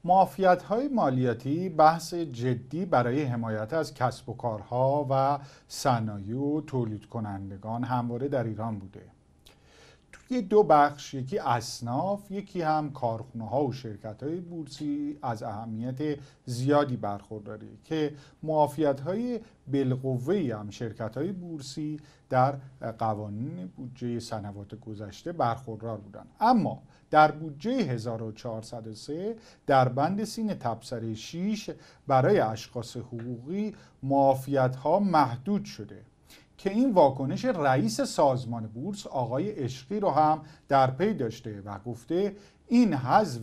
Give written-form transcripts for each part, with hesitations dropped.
معافیت‌های مالیاتی بحث جدی برای حمایت از کسب و کارها و صنایع و تولید کنندگان همواره در ایران بوده. توی دو بخش، یکی اصناف، یکی هم کارخونه‌ها و شرکت‌های بورسی از اهمیت زیادی برخورداره که معافیت‌های بالقوه‌ای هم شرکت‌های بورسی در قوانین بودجه سنوات گذشته برخوردار بودند. اما در بودجه 1403 در بند سین تبصره 6 برای اشخاص حقوقی معافیت‌ها محدود شده که این واکنش رئیس سازمان بورس آقای عشقی رو هم در پی داشته و گفته این حذف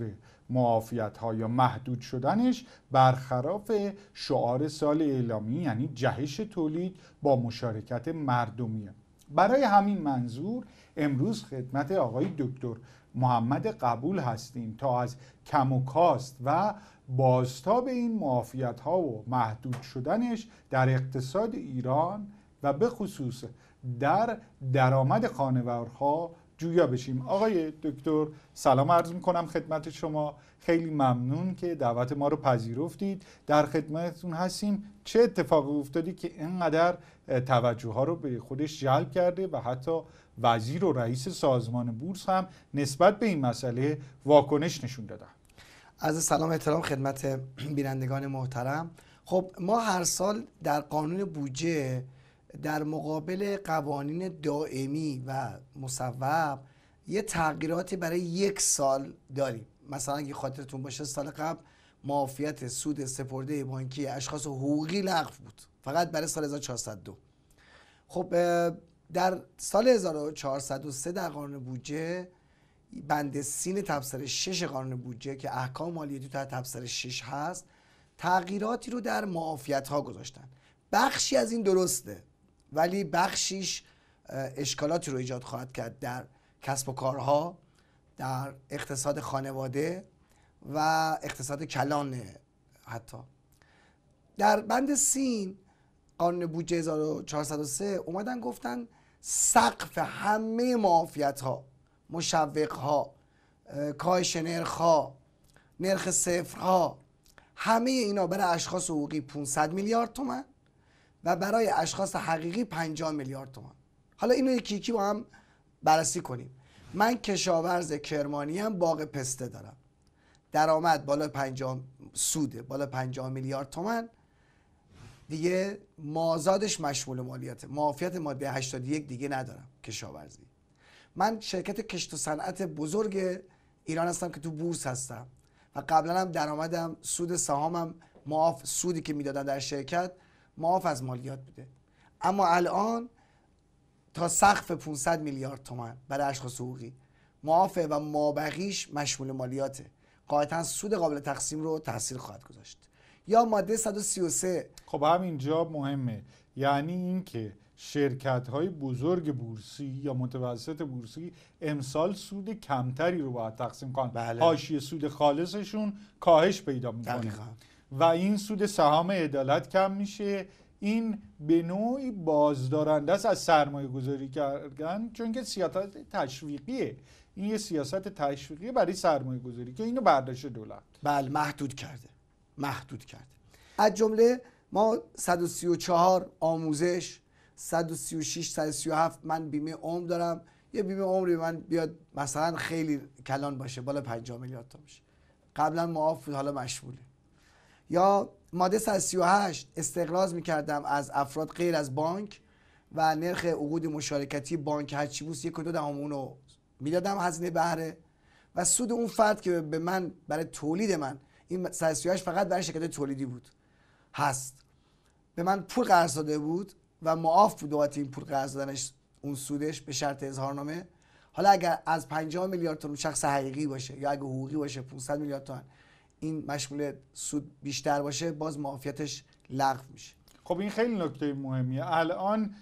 معافیت‌ها یا محدود شدنش برخلاف شعار سال اعلامی یعنی جهش تولید با مشارکت مردمیه. برای همین منظور امروز خدمت آقای دکتر محمد قبول هستیم تا از کم و کاست و بازتاب این معافیت‌ها و محدود شدنش در اقتصاد ایران و به خصوص در درآمد خانوارها جویا بشیم. آقای دکتر سلام عرض میکنم خدمت شما، خیلی ممنون که دعوت ما رو پذیرفتید، در خدمتتون هستیم. چه اتفاقی افتادی که اینقدر توجه ها رو به خودش جلب کرده و حتی وزیر و رئیس سازمان بورس هم نسبت به این مسئله واکنش نشون دادن؟ از سلام احترام خدمت بینندگان محترم. خب ما هر سال در قانون بودجه در مقابل قوانین دائمی و مصوب یه تغییراتی برای یک سال داریم. مثلا اگه خاطرتون باشه سال قبل معافیت سود سپرده بانکی اشخاص حقوقی لغو بود فقط برای سال 1402. خب در سال 1403 در قانون بودجه بند سین تبصره 6 قانون بودجه که احکام مالیاتی تحت تبصره 6 هست تغییراتی رو در معافیت ها گذاشتن. بخشی از این درسته ولی بخشیش اشکالاتی رو ایجاد خواهد کرد در کسب و کارها، در اقتصاد خانواده و اقتصاد کلان. حتی در بند سین قانون بودجه 1403 اومدن گفتن سقف همه معافیت ها، مشوق ها، کاهش نرخ ها، نرخ صفر ها، همه اینا برای اشخاص حقوقی 500 میلیارد تومان و برای اشخاص حقیقی 50 میلیارد تومان. حالا اینو یکی یکی با هم بررسی کنیم. من کشاورز کرمانی هم باغ پسته دارم، درآمد بالا 50 سوده بالا 50 میلیارد تومان دیگه، مازادش مشمول مالیاته، معافیت ماده 81 دیگه ندارم کشاورزی. من شرکت کشت و صنعت بزرگ ایران هستم که تو بورس هستم و قبلا هم درآمدم سود سهامم معاف، سودی که میدادن در شرکت معاف از مالیات بوده. اما الان تا سقف 500 میلیارد تومان برای اشخاص حقوقی معافه و مابقیش مشمول مالیاته. قاعدتا سود قابل تقسیم رو تاثیر خواهد گذاشت. یا ماده 133. خب همینجا مهمه، یعنی اینکه شرکت‌های بزرگ بورسی یا متوسط بورسی امسال سود کمتری رو باید تقسیم کنن. بله. حاشیه سود خالصشون کاهش پیدا میکنه و این سود سهام عدالت کم میشه. این به نوعی بازدارنده است از سرمایه گذاری کردن، چون که سیاست تشویقیه. این یه سیاست تشویقی برای سرمایه گذاری که اینو برداشت دولت. بله، محدود کرده. از جمله ما 134 آموزش، 136 137 من بیمه عمر دارم. یه بیمه عمری من بیاد مثلا خیلی کلان باشه بالا 50 میلیارد تا میشه، قبلا معاف بود حالا مشموله. یا ماده 138 استقراض میکردم از افراد غیر از بانک و نرخ عقود مشارکتی بانک هرچی بود 1.2 رو میدادم هزینه بهره و سود اون فرد که به من برای تولید من، این 138 فقط برای شرکت تولیدی بود هست، به من پول قرض داده بود و معاف بود بابت این پول قرض دادنش اون سودش به شرط اظهارنامه. حالا اگر از 50 میلیارد تومان شخص حقیقی باشه یا اگه حقوقی باشه 500 میلیارد تومان این مشمول سود بیشتر باشه باز معافیتش لغو میشه. خب این خیلی نکته مهمیه. الان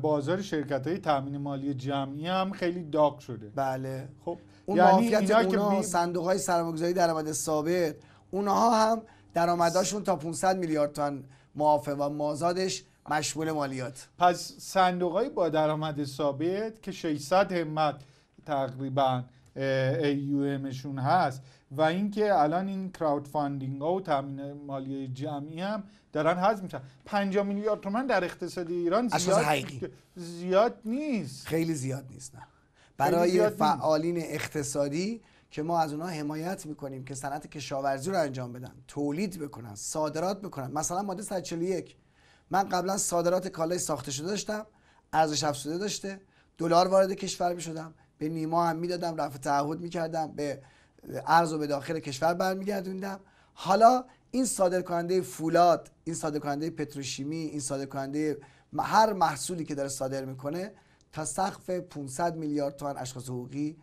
بازار شرکت‌های تامین مالی جمعی هم خیلی داغ شده. بله. خب اون یعنی معافیت اونا که صندوق‌های سرمایه‌گذاری درآمد ثابت، اونها هم درآمدشون تا 500 میلیارد تومان معافه و مازادش مشمول مالیات. پس صندوق‌های با درآمد ثابت که 600 همت تقریبا AUMشون هست و اینکه الان این کراود فاندینگ ها و تامین مالی جمعی هم دارن حذف میشن. 5 میلیارد تومان در اقتصاد ایران زیاد نیست، خیلی زیاد نیست. نه برای فعالین اقتصادی که ما از اونها حمایت میکنیم که صنعت کشاورزی رو انجام بدن، تولید بکنن، صادرات بکنن. مثلا ماده 141 من قبلا صادرات کالای ساخته شده داشتم، ارزش افزوده داشته، دلار وارد کشور میشدم، به نیما هم میدادم، رفع تعهد میکردم، به ارز و به داخل کشور برمیگردوندم. حالا این صادرکننده فولاد، این صادرکننده پتروشیمی، این صادرکننده هر محصولی که داره صادر میکنه تا سقف 500 میلیارد تومان اشخاص حقوقی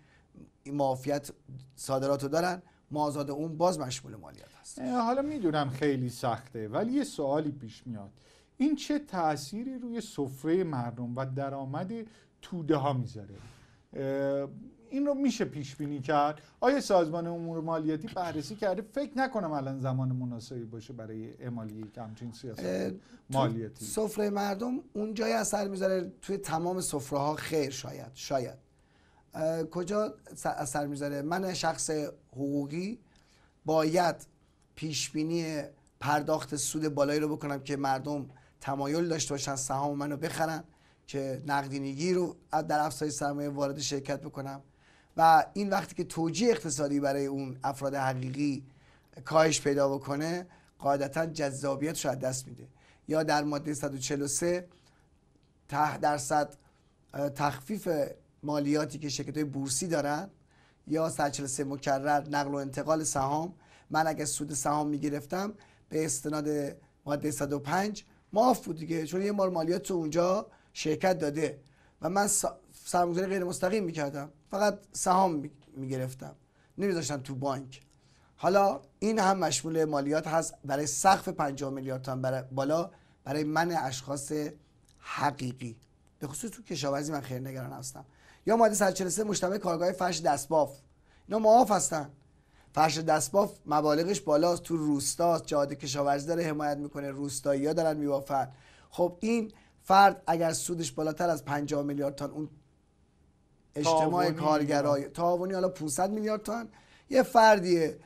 معافیت صادراتو دارن، مازاد اون باز مشمول مالیات هست. حالا میدونم خیلی سخته ولی یه سوالی پیش میاد، این چه تأثیری روی سفره مردم و درآمد توده ها میذاره؟ این رو میشه پیش بینی کرد؟ آیا سازمان امور مالیاتی بررسی کرده؟ فکر نکنم الان زمان مناسبی باشه برای اعمال یک همچین سیاست مالیاتی. سفره مردم اون جای اثر میذاره توی تمام سفره ها؟ خیر، شاید. کجا اثر میذاره؟ من شخص حقوقی باید پیش بینی پرداخت سود بالایی رو بکنم که مردم تمایل داشته باشن سهام منو بخرن، که نقدینگی رو در افزایش سرمایه وارد شرکت بکنم و این وقتی که توجیه اقتصادی برای اون افراد حقیقی کاهش پیدا بکنه قاعدتا جذابیتش رو از دست میده. یا در ماده 143 10% تخفیف مالیاتی که شرکت‌های بورسی دارن، یا 143 مکرر نقل و انتقال سهام، من اگه سود سهام میگرفتم به استناد ماده 105 معاف بود دیگه، چون یه بار مالیات رو اونجا شرکت داده و من سرمایه‌گذاری غیر مستقیم میکردم، فقط سهام میگرفتم، نمیذاشتم تو بانک. حالا این هم مشمول مالیات هست برای سقف 50 میلیارد تومان بالا برای من اشخاص حقیقی، به خصوص تو کشاورزی من خیلی نگران هستم. یا ماده 143 مشتمل کارگاه فرش دستباف، اینا معاف هستن. فرش دستباف مبالغش بالاست، تو روستاست، جهاد کشاورزی داره حمایت میکنه، روستایی‌ها دارن میبافن. خب این فرد اگر سودش بالاتر از 50 میلیارد تومان، اون اجتماع کارگرای تعاونی حالا 500 میلیارد تومان، یه فردیه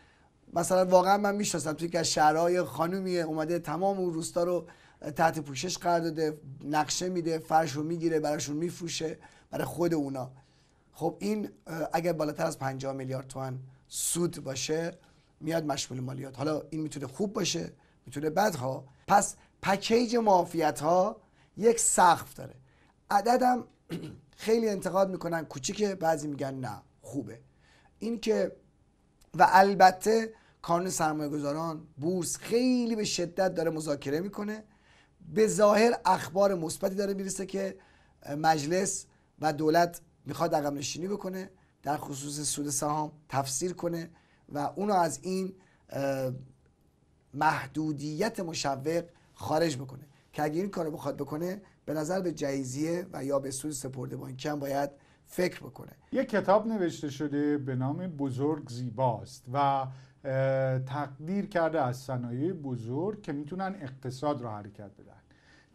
مثلا واقعا من میشناسم توی که شهرهای خانومیه اومده تمام اون روستا رو تحت پوشش قرار داده، نقشه میده، فرش رو میگیره، براشون میفروشه برای خود اونا. خب این اگر بالاتر از 50 میلیارد تومان سود باشه میاد مشمول مالیات. حالا این میتونه خوب باشه، میتونه بد ها. پس پکیج معافیت ها یک سقف داره. عددم خیلی انتقاد میکنن کوچیکه، بعضی میگن نه خوبه. این که و البته کانون سرمایه‌گذاران بورس خیلی به شدت داره مذاکره میکنه، به ظاهر اخبار مثبتی داره میرسه که مجلس و دولت میخواد عقب نشینی بکنه در خصوص سود سهام، تفسیر کنه و اونو از این محدودیت مشوق خارج بکنه که اگه این کارو بخواد بکنه به نظر به جایزیه و یا به سود سپرده بانکی هم باید فکر بکنه. یک کتاب نوشته شده به نام بزرگ زیباست و تقدیر کرده از صنایع بزرگ که میتونن اقتصاد رو حرکت بدن.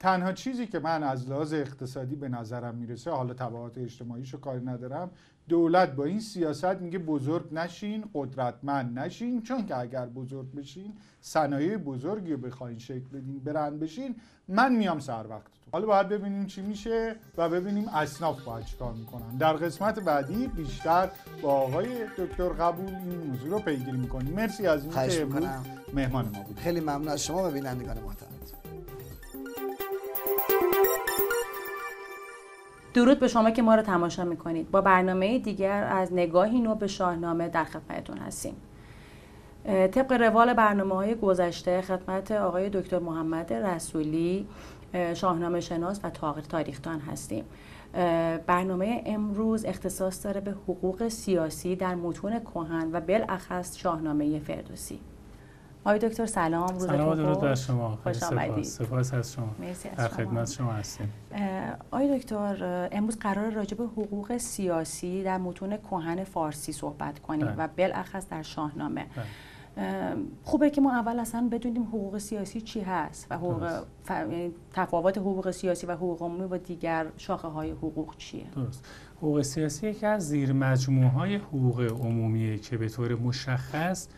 تنها چیزی که من از لحاظ اقتصادی به نظرم میرسه، حالا تبعات اجتماعیشو کاری ندارم، دولت با این سیاست میگه بزرگ نشین، قدرتمند نشین، چون که اگر بزرگ بشین، صنایع بزرگی رو بخواین شکل بدین، برند بشین، من میام سر وقتتون. حالا باید ببینیم چی میشه و ببینیم اصناف باید چیکار میکنن. در قسمت بعدی بیشتر با آقای دکتر قبول این موضوع رو پیگیری میکنیم. مرسی از اینکه امروز مهمان ما بودید. خیلی ممنون از شما و بینندگان محترم. درود به شما که ما رو تماشا میکنید. با برنامه دیگر از نگاهی نو به شاهنامه در خدمتتون هستیم. طبق روال برنامه‌های گذشته خدمت آقای دکتر محمد رسولی، شاهنامه شناس و تاریخ‌دان هستیم. برنامه امروز اختصاص داره به حقوق سیاسی در متون کهن و بالاخص شاهنامه فردوسی. آقای دکتر سلام، روزتون خوش. سلام، درود بر شما. خوش آمدید. سپاس از شما. مرسی از در شما. خدمت شما هستیم. آقای دکتر، امروز قرار راجع به حقوق سیاسی در متون کهن فارسی صحبت کنیم و بالاخص در شاهنامه. خوبه که ما اول اصلا بدونیم حقوق سیاسی چی هست و یعنی تفاوت حقوق سیاسی و حقوق عمومی با دیگر شاخه های حقوق چیه. درست. حقوق سیاسی یکی از زیر مجموعه های حقوق عمومیه که به طور مشخص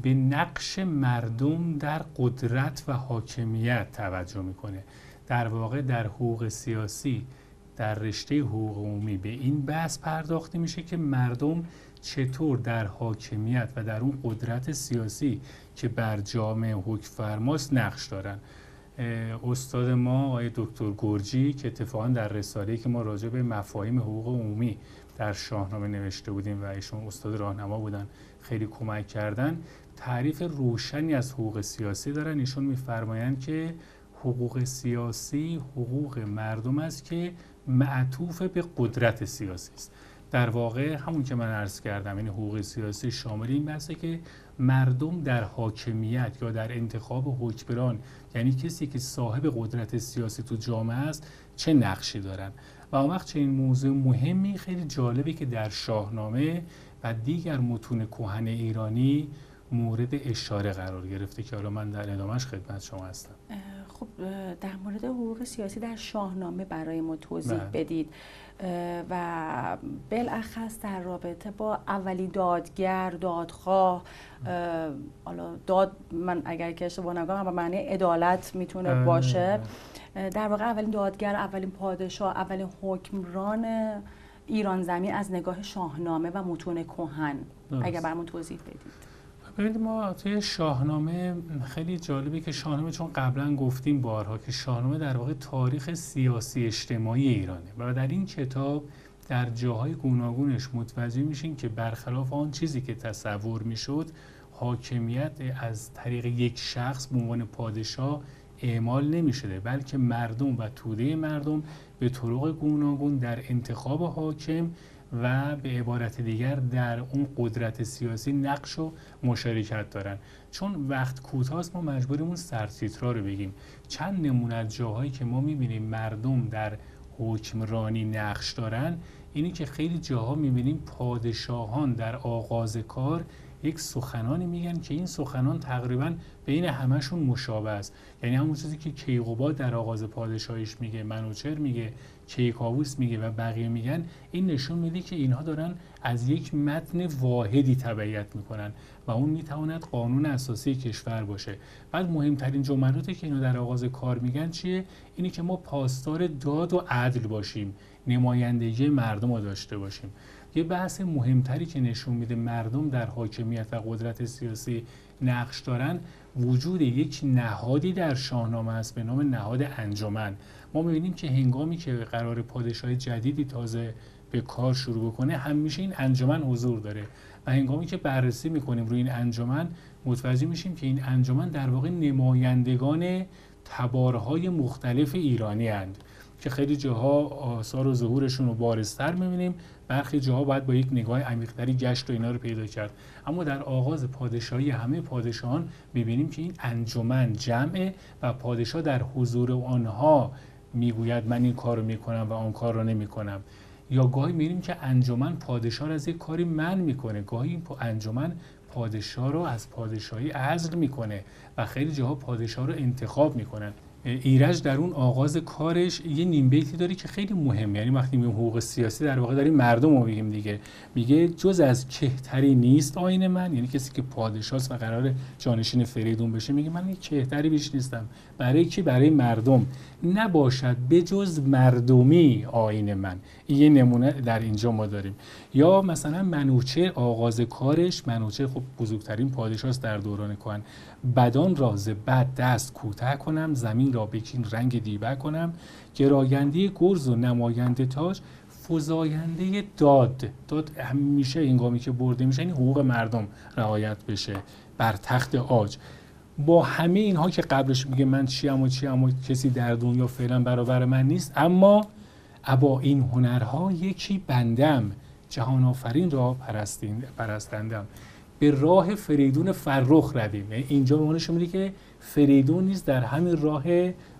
به نقش مردم در قدرت و حاکمیت توجه میکنه. در واقع در حقوق سیاسی در رشته حقوق عمومی به این بحث پرداخته میشه که مردم چطور در حاکمیت و در اون قدرت سیاسی که بر جامعه حکم فرماست نقش دارن. استاد ما آقای دکتر گرجی که اتفاقا در رساله‌ای که ما راجع به مفاهیم حقوق عمومی در شاهنامه نوشته بودیم و ایشون استاد راهنما بودن خیلی کمک کردن، تعریف روشنی از حقوق سیاسی دارن. ایشون می‌فرمایند که حقوق سیاسی حقوق مردم است که معطوف به قدرت سیاسی است. در واقع همون که من عرض کردم، این حقوق سیاسی شامل این بحثه که مردم در حاکمیت یا در انتخاب حکمران، یعنی کسی که صاحب قدرت سیاسی تو جامعه است، چه نقشی دارن. و اون وقت چنین موضوع مهمی خیلی جالبه که در شاهنامه و دیگر متون کهن ایرانی مورد اشاره قرار گرفته که حالا من در ادامهش خدمت شما هستم. خب در مورد حقوق سیاسی در شاهنامه برای ما توضیح بدید و بالاخص در رابطه با اولین دادگر، دادخواه، حالا من اگر که اشتباه نکنم به معنی عدالت میتونه باشه. در واقع اولین دادگر، اولین پادشاه، اولین حکمران ایران زمین از نگاه شاهنامه و متون کهن اگر برامون توضیح بدید. ببینید ما توی شاهنامه خیلی جالبه که شاهنامه، چون قبلا گفتیم بارها که شاهنامه در واقع تاریخ سیاسی اجتماعی ایرانه و در این کتاب در جاهای گوناگونش متوجه میشین که برخلاف آن چیزی که تصور میشد، حاکمیت از طریق یک شخص به عنوان پادشاه اعمال نمیشده، بلکه مردم و توده مردم به طرق گوناگون در انتخاب حاکم و به عبارت دیگر در اون قدرت سیاسی نقش و مشارکت دارن. چون وقت کوتاست ما مجبوریم اون سرتیترا رو بگیم. چند نمونه از جاهایی که ما میبینیم مردم در حکمرانی نقش دارن، اینی که خیلی جاها میبینیم پادشاهان در آغاز کار یک سخنانی میگن که این سخنان تقریبا بین همشون مشابه است. یعنی همون چیزی که کیقوباد در آغاز پادشاهیش میگه، منوچهر میگه، کیکاووس میگه و بقیه میگن، این نشون میده که اینها دارن از یک متن واحدی تبعیت میکنن و اون میتواند قانون اساسی کشور باشه. بعد مهمترین جملاتی که اینا در آغاز کار میگن چیه؟ اینی که ما پاسدار داد و عدل باشیم، نمایندگی مردم رو داشته باشیم. یه بحث مهمتری که نشون میده مردم در حاکمیت و قدرت سیاسی نقش دارن، وجود یک نهادی در شاهنامه است به نام نهاد انجمن. ما می‌بینیم که هنگامی که قرار پادشاه جدیدی تازه به کار شروع بکنه، همیشه این انجمن حضور داره و هنگامی که بررسی می‌کنیم روی این انجمن، متوجه میشیم که این انجمن در واقع نمایندگان تبارهای مختلف ایرانی هستند که خیلی جاها آثار و ظهورشون رو بارزتر می‌بینیم، برخی جاها باید با یک نگاه عمیق‌تری گشت و اینا رو پیدا کرد. اما در آغاز پادشاهی همه پادشاهان می‌بینیم که این انجمن جمعه و پادشاه در حضور آنها میگوید من این کار رو میکنم و آن کار رو نمیکنم. یا گاهی می‌بینیم که انجمن پادشاه از یک کاری منع میکنه، گاهی این انجمن پادشاه رو از پادشاهی عزل میکنه و خیلی جاها پادشاه رو انتخاب میکنن. ایرج در اون آغاز کارش یه نیم بیتی داره که خیلی مهمه. یعنی وقتی میگیم حقوق سیاسی در واقع داریم مردم رو میگیم دیگه. میگه جز از کهتری نیست آیین من، یعنی کسی که پادشاهست و قرار جانشین فریدون بشه، میگه من یک کهتری بیش نیستم. برای کی؟ برای مردم. نباشد بجز مردمی آیین من. این یه نمونه در اینجا ما داریم. یا مثلا منوچهر آغاز کارش، منوچهر خب بزرگترین پادشاهست در دوران کهن، بدان را ز بد دست کوته کنم، زمین را بکین رنگ دیبه کنم، گراینده گرز و نماینده تاج، فزاینده داد همیشه هنگامی که برده میشه این حقوق مردم رعایت بشه بر تخت عاج. با همه اینها که قبلش میگه من چیم و کسی در دنیا فعلا برابر من نیست، اما ابا این هنرها یکی بندم، جهان آفرین را پرستندم، به راه فریدون فرخ رویم. اینجا به معنیش میگه که فریدون نیز در همین راه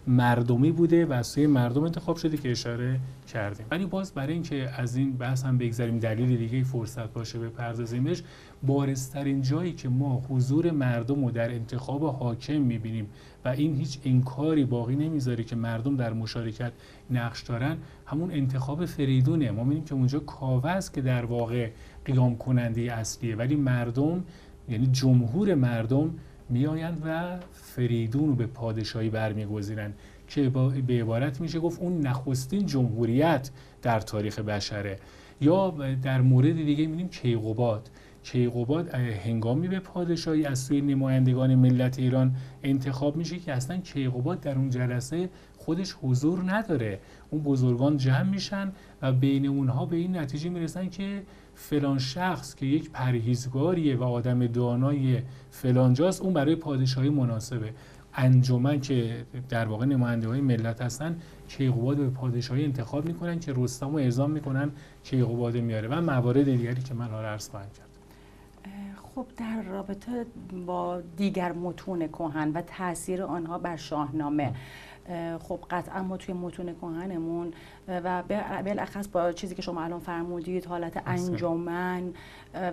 مردمی بوده و از سوی مردم انتخاب شده که اشاره کردیم. ولی باز برای اینکه از این بحث هم بگذریم دلیل دیگه فرصت باشه بپردازیمش، بارزترین جایی که ما حضور مردم رو در انتخاب حاکم میبینیم و این هیچ انکاری باقی نمیذاره که مردم در مشارکت نقش دارن، همون انتخاب فریدونه. ما میبینیم که اونجا کاوه است که در واقع قیام کننده اصلیه، ولی مردم، یعنی جمهور مردم میآیند و فریدون رو به پادشاهی برمیگزینند که به عبارت میشه گفت اون نخستین جمهوریت در تاریخ بشره. یا در مورد دیگه میبینیم کیقوباد هنگامی به پادشاهی از سوی نمایندگان ملت ایران انتخاب میشه که اصلا کیقوباد در اون جلسه خودش حضور نداره. اون بزرگان جمع میشن و بین اونها به این نتیجه میرسن که فلان شخص که یک پرهیزگاریه و آدم دانای فلانجاست، اون برای پادشاهی مناسبه. انجمن که در واقع نماینده‌های ملت هستن کیقوباد به پادشاهی انتخاب میکنن که رستم رو اعزام میکنن، کیقوباد میاره و موارد دیگری که من عرض خواهم کرد. خب در رابطه با دیگر متون کهن و تاثیر آنها بر شاهنامه، خب قطعا ما توی متون کهنمون و بالاخص با چیزی که شما الان فرمودید، حالت انجمن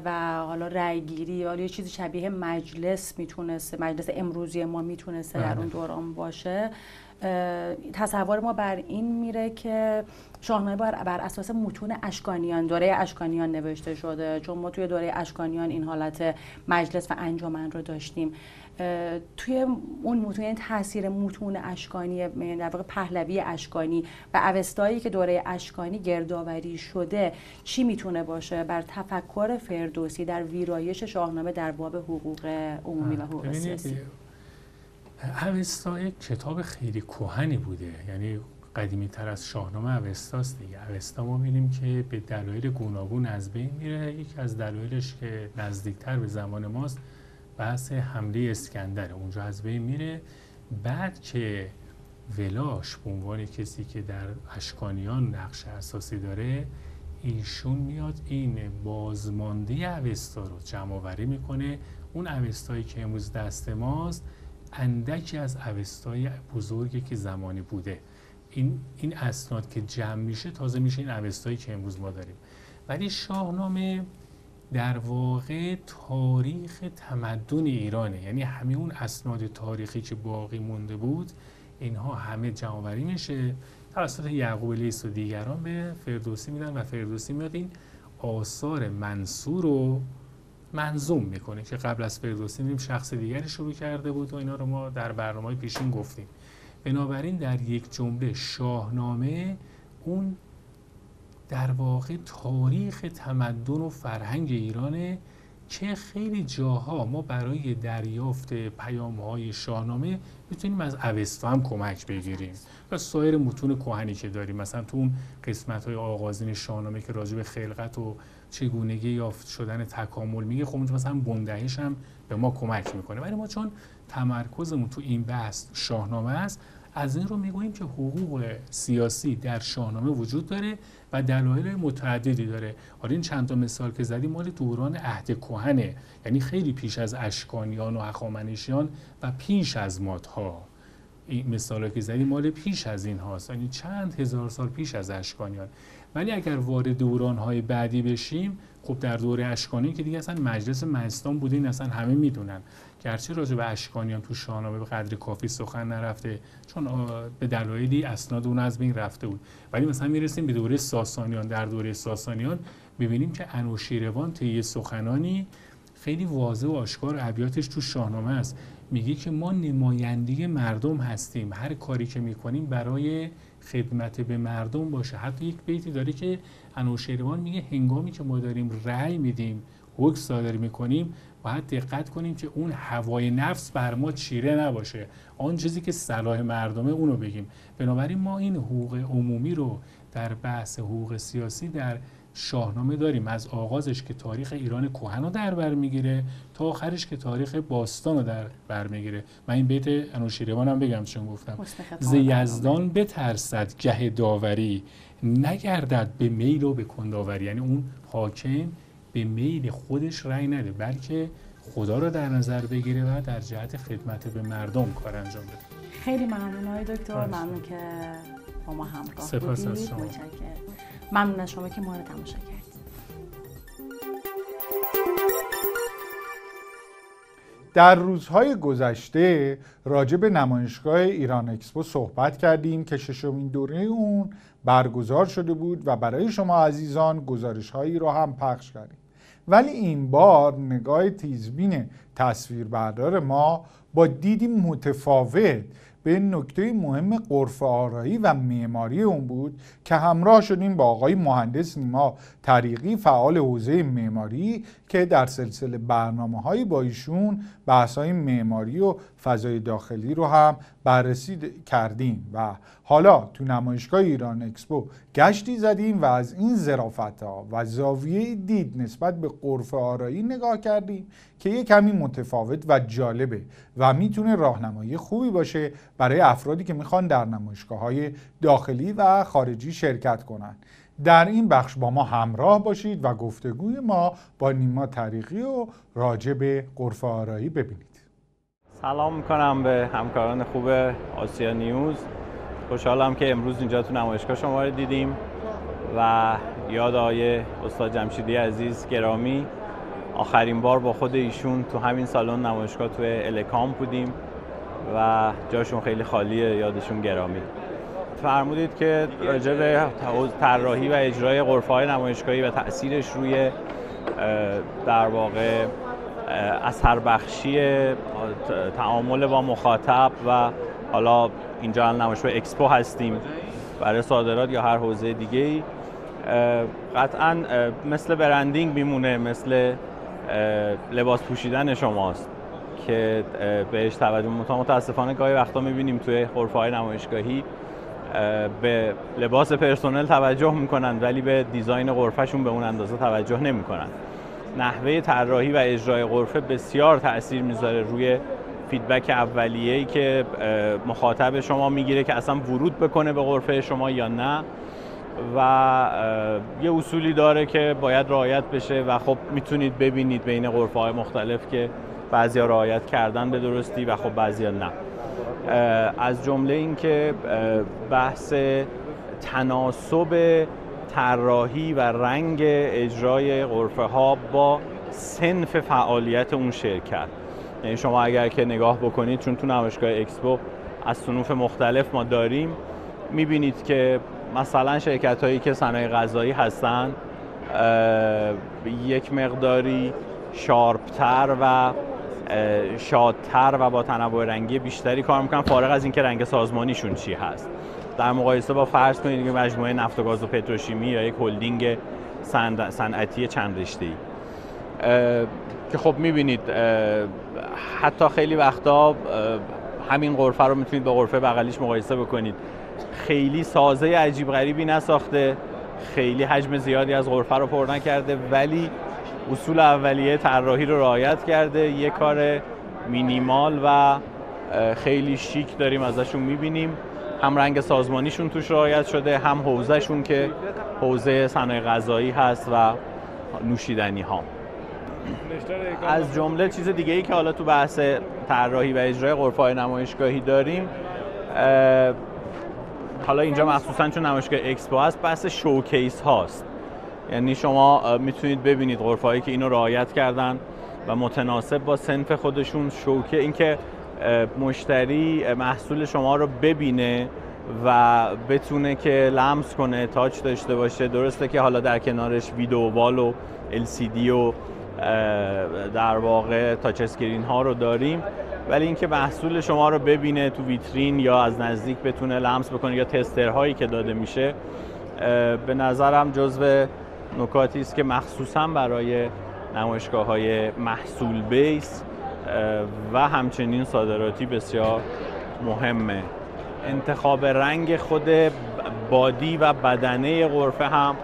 و حالا رأیگیری یا یه چیزی شبیه مجلس میتونسته، مجلس امروزی ما میتونسته در اون دوران باشه. تصور ما بر این میره که شاهنامه بر اساس متون اشکانیان، دوره اشکانیان نوشته شده، چون ما توی دوره اشکانیان این حالت مجلس و انجمن رو داشتیم. توی اون متون، یعنی تاثیر متون اشکانی، در واقع پهلوی اشکانی و اوستایی که دوره اشکانی گردآوری شده، چی میتونه باشه بر تفکر فردوسی در ویرایش شاهنامه در باب حقوق عمومی و حقوق سیاسی؟ اوستا یک کتاب خیلی کهنی بوده، یعنی قدیمی تر از شاهنامه اوستاست دیگه. اوستا ما می‌بینیم که به دلایل گوناگون از بین میره. یکی از دلایلش که نزدیکتر به زمان ماست بحث حمله اسکندر، اونجا از بین میره. بعد که ولاش به عنوان کسی که در اشکانیان نقش اساسی داره، ایشون میاد این بازمانده اوستا رو جمع آوری میکنه. اون اوستایی که امروز دست ماست اندکی از اوستای بزرگی که زمانی بوده. این اسناد که جمع میشه تازه میشه این اوستایی که امروز ما داریم. ولی شاهنامه در واقع تاریخ تمدن ایرانه، یعنی همه اون اسناد تاریخی که باقی مونده بود اینها همه جمع آوری میشه توسط یعقوب لیث و دیگران به فردوسی میدن و فردوسی میاد این آثار منثور رو منظوم میکنه که قبل از فردوسی می‌بینیم شخص دیگری شروع کرده بود و اینا رو ما در برنامه‌های پیشین گفتیم. بنابراین در یک جمله شاهنامه اون در واقع تاریخ تمدن و فرهنگ ایرانه که خیلی جاها ما برای دریافت پیام‌های شاهنامه میتونیم از اوستا هم کمک بگیریم و سایر متون کهنی که داریم. مثلا تو اون قسمت‌های آغازین شاهنامه که راجع به خلقت و چگونگی یافت شدن تکامل میگه، خب مثلا بندهش هم به ما کمک میکنه. ولی ما چون تمرکزمون تو این بحث شاهنامه است، از این رو میگوییم که حقوق سیاسی در شاهنامه وجود داره و دلایل متعددی داره. حالا این چند تا مثال که زدیم مال دوران عهد کهنه، یعنی خیلی پیش از اشکانیان و هخامنشیان و پیش از مادها. این مثالی که زدیم مال پیش از این هاست، یعنی چند هزار سال پیش از اشکانیان. ولی اگر وارد دوران‌های بعدی بشیم، خب در دوره اشکانی که دیگه اصلا مجلس مهستان بوده، این اصلا همه میدونن، گرچه راجع به اشکانیان تو شاهنامه به قدر کافی سخن نرفته چون به دلایلی اسناد اون از بین رفته بود. ولی مثلا میرسیم به دوره ساسانیان. در دوره ساسانیان می‌بینیم که انوشیروان طی سخنانی خیلی واضح و آشکار ابیاتش تو شاهنامه است، میگه که ما نماینده مردم هستیم، هر کاری که میکنیم برای خدمت به مردم باشه. حتی یک بیتی داره که انوشیروان میگه هنگامی که ما داریم رأی میدیم، حکم صادر میکنیم، باید دقت کنیم که اون هوای نفس بر ما چیره نباشه، آن چیزی که صلاح مردمه اونو بگیم. بنابراین ما این حقوق عمومی رو در بحث حقوق سیاسی در شاهنامه داریم، از آغازش که تاریخ ایران کهن رو در بر میگیره تا آخرش که تاریخ باستان رو در بر میگیره. من این بیت انوشیروان هم بگم چون گفتم ز یزدان بترسد گه داوری، نگردد به میل و به کنداوری. یعنی اون حاکم به میل خودش رأی نده، بلکه خدا رو در نظر بگیره و در جهت خدمت به مردم کار انجام بده. خیلی ممنون آقای دکتر، ممنون که با ما همراه بودید. سپاس از شما. متشکرم. ممنون از شما که ما رو تماشا کردید. در روزهای گذشته راجع به نمایشگاه ایران اکسپو صحبت کردیم که ششمین دوره اون برگزار شده بود و برای شما عزیزان گزارش‌هایی رو هم پخش کردیم. ولی این بار نگاه تیزبین تصویربردار ما با دیدی متفاوت به نکته مهم غرفه آرایی و معماری اون بود که همراه شدیم با آقای مهندس نیما طریقی، فعال حوزه معماری، که در سلسله برنامه‌های با ایشون بحث‌های معماری و فضای داخلی رو هم بررسی کردیم و حالا تو نمایشگاه ایران اکسپو گشتی زدیم و از این ظرافت‌ها و زاویه دید نسبت به غرفه آرایی نگاه کردیم که یک کمی متفاوت و جالبه و میتونه راهنمایی خوبی باشه برای افرادی که میخوان در نمایشگاه‌های داخلی و خارجی شرکت کنن. در این بخش با ما همراه باشید و گفتگوی ما با نیما طریقی و راجع به غرفه آرایی ببینید. سلام میکنم به همکاران خوب آسیا نیوز. خوشحالم که امروز اینجا تو نمایشگاه شما رو دیدیم و یاد آقای استاد جمشیدی عزیز گرامی، آخرین بار با خود ایشون تو همین سالن نمایشگاه تو الکام بودیم و جاشون خیلی خالیه، یادشون گرامی. فرمودید که راجع به طراحی و اجرای غرفه‌های نمایشگاهی و تأثیرش روی در واقع اثر بخشی تعامل با مخاطب و حالا اینجا نمایشگاه اکسپو هستیم برای صادرات یا هر حوزه دیگه‌ای، قطعاً مثل برندینگ میمونه، مثل لباس پوشیدن شماست که بهش توجه متاسفانه گاهی وقتا می‌بینیم توی غرفه‌های نمایشگاهی به لباس پرسنل توجه میکنن ولی به دیزاین غرفهشون به اون اندازه توجه نمیکنن. نحوه طراحی و اجرای غرفه بسیار تأثیر میذاره روی فیدبک اولیه‌ای که مخاطب شما میگیره که اصلا ورود بکنه به غرفه شما یا نه، و یه اصولی داره که باید رعایت بشه و خب میتونید ببینید بین غرفه‌های مختلف که بعضیا رعایت کردن به درستی و خب بعضیا نه. از جمله این که بحث تناسب طراحی و رنگ اجرای غرفه ها با صنف فعالیت اون شرکت. یعنی شما اگر که نگاه بکنید، چون تو نمایشگاه اکسپو از صنوف مختلف ما داریم، میبینید که مثلا شرکت هایی که صنایع غذایی هستن یک مقداری شارپتر و شادتر و با تنوع رنگی بیشتری کار میکنن، فارغ از اینکه رنگ سازمانیشون چی هست، در مقایسه با فرض کنید که مجموعه نفت و گاز و پتروشیمی یا یک هلدینگ صنعتی چند رشته‌ای که خب میبینید حتی خیلی وقتا همین غرفه رو میتونید با غرفه بغلیش مقایسه بکنید، خیلی سازه عجیب غریبی نساخته، خیلی حجم زیادی از غرفه رو پر نکرده، ولی اصول اولیه طراحی رو رعایت کرده. یه کار مینیمال و خیلی شیک داریم ازشون میبینیم، هم رنگ سازمانیشون توش رعایت شده، هم حوزهشون که حوزه صنایع غذایی هست و نوشیدنی ها. از جمله چیز دیگه ای که حالا تو بحث طراحی و اجرای غرفه‌های نمایشگاهی داریم، حالا اینجا مخصوصا چون نمایشگاه اکسپو هست، بحث شوکیس هاست. یعنی شما میتونید ببینید غرفه‌هایی که اینو رعایت کردن و متناسب با صنف خودشون، شوکه، اینکه مشتری محصول شما رو ببینه و بتونه که لمس کنه، تاچ داشته باشه. درسته که حالا در کنارش ویدیو وال و LCD و در واقع تاچ اسکرین ها رو داریم، ولی اینکه محصول شما رو ببینه تو ویترین یا از نزدیک بتونه لمس بکنه، یا تسترهایی که داده میشه، به نظرم جزو نکاتی است که مخصوصا برای نمایشگاه‌های محصول بیس و همچنین صادراتی بسیار مهمه. انتخاب رنگ خود بادی و بدنه غرفه هم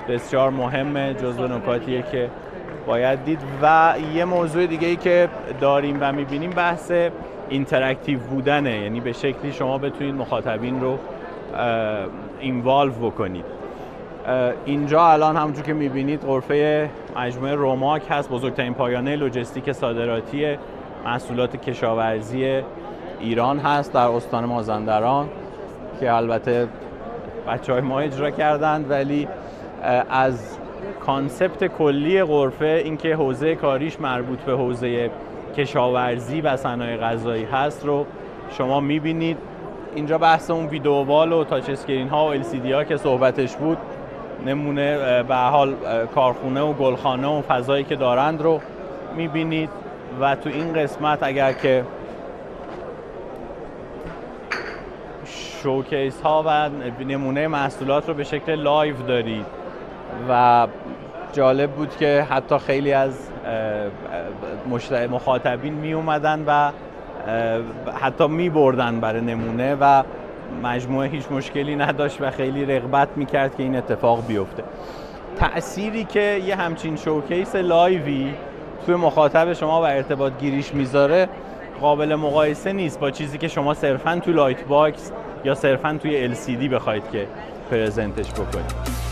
بسیار مهمه، جزو نکاتیه که باید دید. و یه موضوع دیگه ای که داریم و میبینیم بحث اینتراکتیو بودنه، یعنی به شکلی شما بتونید مخاطبین رو اینوالو بکنید. اینجا الان همونجور که میبینید غرفه مجموعه روماک هست، بزرگترین پایانه لوجستیک صادراتی محصولات کشاورزی ایران هست در استان مازندران که البته بچه‌های ما اجرا کردند، ولی از کانسپت کلی غرفه اینکه حوزه کاریش مربوط به حوزه کشاورزی و صنایع غذایی هست رو شما می‌بینید. اینجا بحث اون ویدیو وال و تاچ اسکرین ها و LCD ها که صحبتش بود، نمونه به حال کارخونه و گلخانه و فضایی که دارند رو می‌بینید. و تو این قسمت اگر که شوکیس ها و نمونه محصولات رو به شکل لایو دارید و جالب بود که حتی خیلی از مخاطبین می اومدن و حتی می بردن برای نمونه و مجموعه هیچ مشکلی نداشت و خیلی رغبت می کرد که این اتفاق بیفته. تأثیری که یه همچین شوکیس لایوی توی مخاطب شما و ارتباط گیریش میذاره قابل مقایسه نیست با چیزی که شما صرفاً توی لایت باکس یا صرفاً توی LCD بخواید که پرزنتش بکنید.